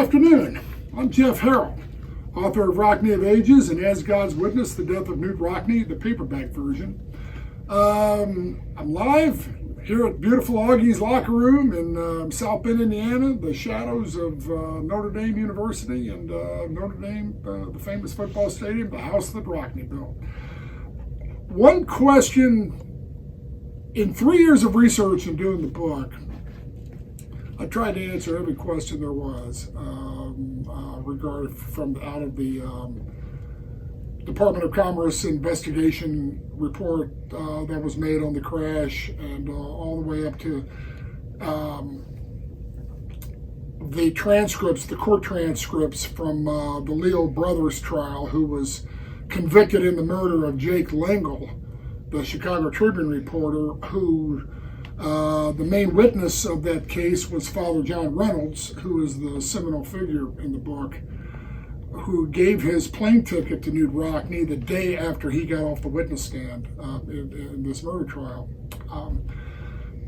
afternoon. I'm Jeff Harrell, author of Rockney of Ages and As God's Witness, The Death of Knute Rockney, the paperback version. I'm live here at beautiful Augie's Locker Room in South Bend, Indiana, the shadows of Notre Dame University and Notre Dame, the famous football stadium, the house that Rockney built. One question, in 3 years of research and doing the book, I tried to answer every question there was regarding from out of the Department of Commerce investigation report that was made on the crash, and all the way up to the transcripts, the court transcripts from the Leo brothers trial, who was convicted in the murder of Jake Lingle, the Chicago Tribune reporter, who the main witness of that case was Father John Reynolds, who is the seminal figure in the book, who gave his plane ticket to Knute Rockney the day after he got off the witness stand in this murder trial.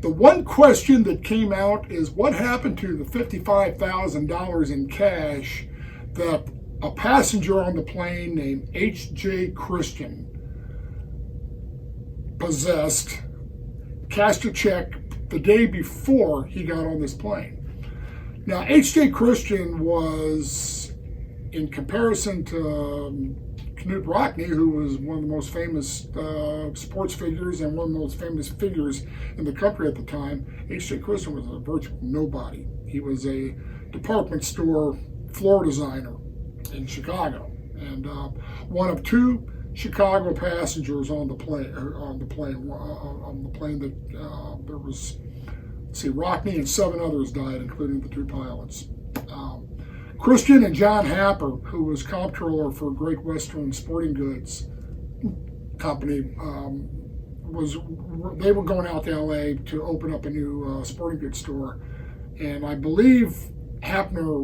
The one question that came out is what happened to the $55,000 in cash that a passenger on the plane named H.J. Christian possessed, cashed a check the day before he got on this plane. Now, H.J. Christian was, in comparison to Knute Rockney, who was one of the most famous sports figures and one of the most famous figures in the country at the time, H.J. Christian was a virtual nobody. He was a department store floor designer in Chicago, and one of two Chicago passengers on the plane. That there was, Rockney and 7 others died, including the 2 pilots. Christian and John Happer, who was comptroller for Great Western Sporting Goods Company, they were going out to L.A. to open up a new sporting goods store, and I believe Happer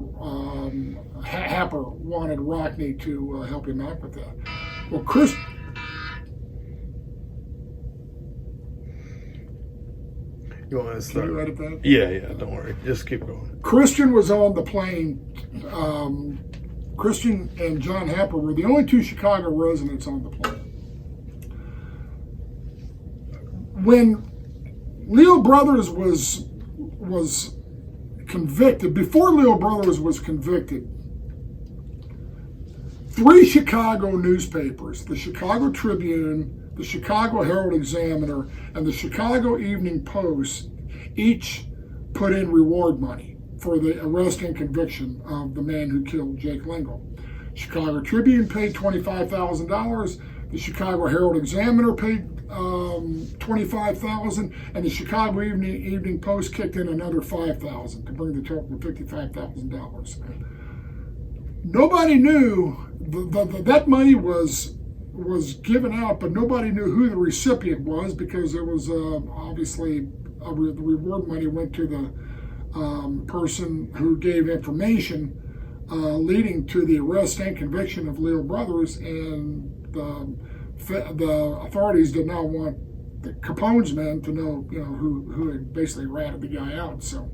wanted Rockney to help him out with that. Well, You want to start? Can you edit that? Yeah, don't worry. Just keep going. Christian was on the plane. Christian and John Happer were the only 2 Chicago residents on the plane. When Leo Brothers was convicted, before Leo Brothers was convicted, 3 Chicago newspapers, the Chicago Tribune, the Chicago Herald-Examiner, and the Chicago Evening Post, each put in reward money for the arrest and conviction of the man who killed Jake Lingle. Chicago Tribune paid $25,000, the Chicago Herald-Examiner paid $25,000, and the Chicago Evening Post kicked in another $5,000 to bring the total to $55,000. Nobody knew that money was given out, but nobody knew who the recipient was, because it was obviously the reward money went to the person who gave information leading to the arrest and conviction of Leo Brothers, and the authorities did not want the Capone's men to know, who had basically ratted the guy out. So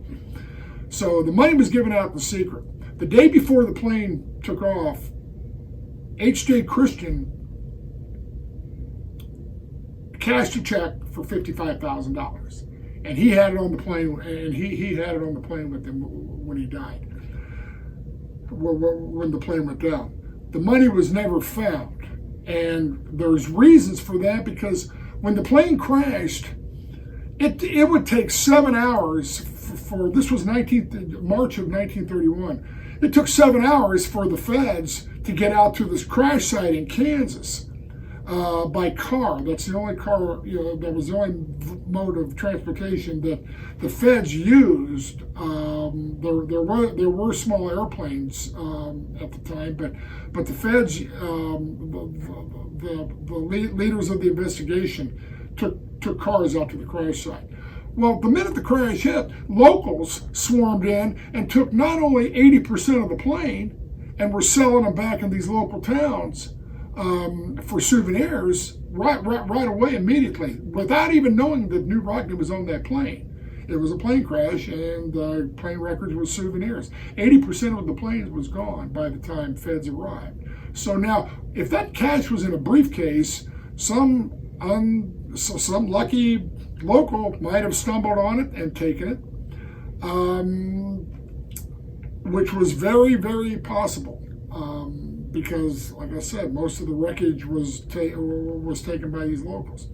the money was given out in secret. The day before the plane took off, H.J. Christian cashed a check for $55,000, and he had it on the plane. And he had it on the plane with him when he died. When the plane went down, the money was never found, and there's reasons for that, because when the plane crashed, it would take 7 hours for this was March of 1931. It took 7 hours for the feds to get out to this crash site in Kansas by car. That's the only car, that was the only mode of transportation that the feds used. There were small airplanes at the time, but the feds, the leaders of the investigation took cars out to the crash site. Well, the minute the crash hit, locals swarmed in and took not only 80% of the plane and were selling them back in these local towns for souvenirs right away, immediately, without even knowing that Knute Rockney was on that plane. It was a plane crash, and the plane records were souvenirs. 80% of the plane was gone by the time feds arrived. So now, if that cash was in a briefcase, some lucky local might have stumbled on it and taken it, which was very, very possible. Because, like I said, most of the wreckage was taken by these locals.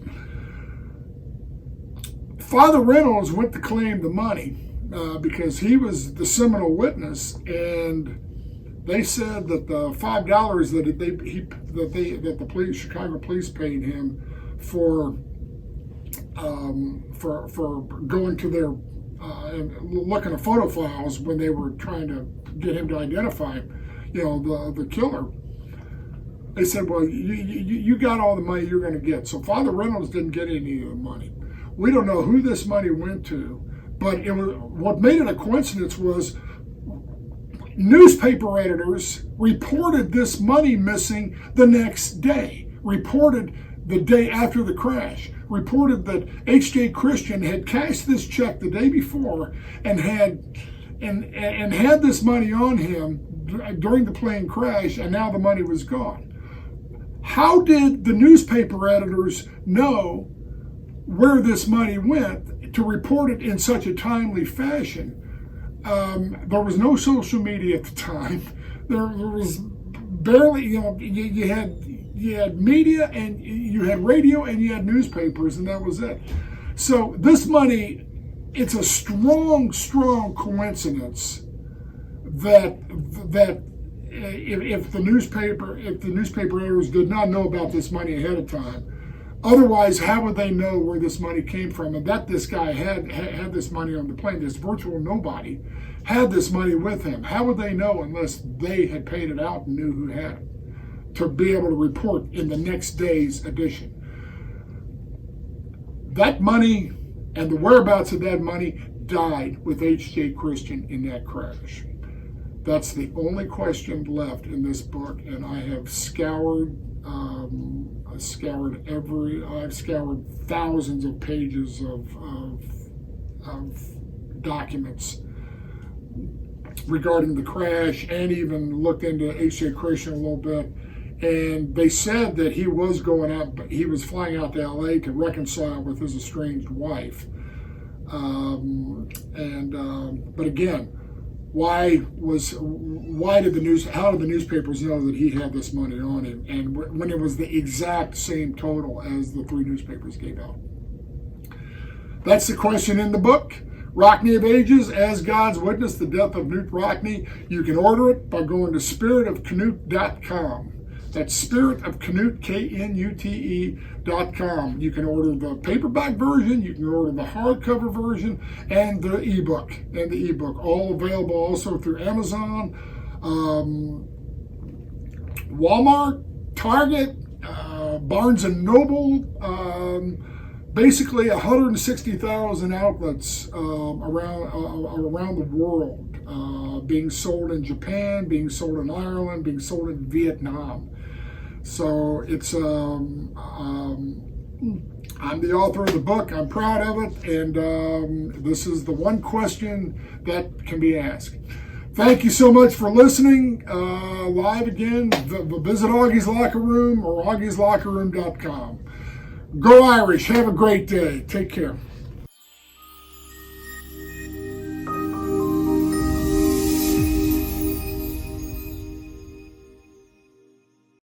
Father Reynolds went to claim the money because he was the seminal witness, and they said that the $5 that the Chicago police paid him for going to their and looking at photo files when they were trying to get him to identify, the killer. They said, well, you got all the money you're going to get. So Father Reynolds didn't get any of the money. We don't know who this money went to, but what made it a coincidence was newspaper editors reported this money missing the next day, reported the day after the crash, reported that H.J. Christian had cashed this check the day before and had this money on him during the plane crash, and now the money was gone. How did the newspaper editors know where this money went to report it in such a timely fashion? There was no social media at the time. There was barely, you had media, and you had radio, and you had newspapers, and that was it. So this money, it's a strong, strong coincidence that if the newspaper editors did not know about this money ahead of time. Otherwise, how would they know where this money came from, and that this guy had this money on the plane? This virtual nobody had this money with him. How would they know unless they had paid it out and knew who had it to be able to report in the next day's edition? That money and the whereabouts of that money died with H.J. Christian in that crash. That's the only question left in this book, and I have scoured thousands of pages of documents regarding the crash, and even looked into H.J. Christian a little bit. And they said that he was flying out to L.A. to reconcile with his estranged wife. But again, how did the newspapers know that he had this money on him, and when it was the exact same total as the 3 newspapers gave out? That's the question in the book, Rockne of Ages, As God's Witness, The Death of Knute Rockne. You can order it by going to spiritofknute.com. That's spiritofknute, KNUTE.com. You can order the paperback version, you can order the hardcover version, and the ebook. All available also through Amazon, Walmart, Target, Barnes and Noble, basically 160,000 outlets around the world, being sold in Japan, being sold in Ireland, being sold in Vietnam. So it's I'm the author of the book. I'm proud of it, and this is the one question that can be asked. Thank you so much for listening. Live again, visit Augie's Locker Room or augieslockerroom.com. Go Irish. Have a great day. Take care.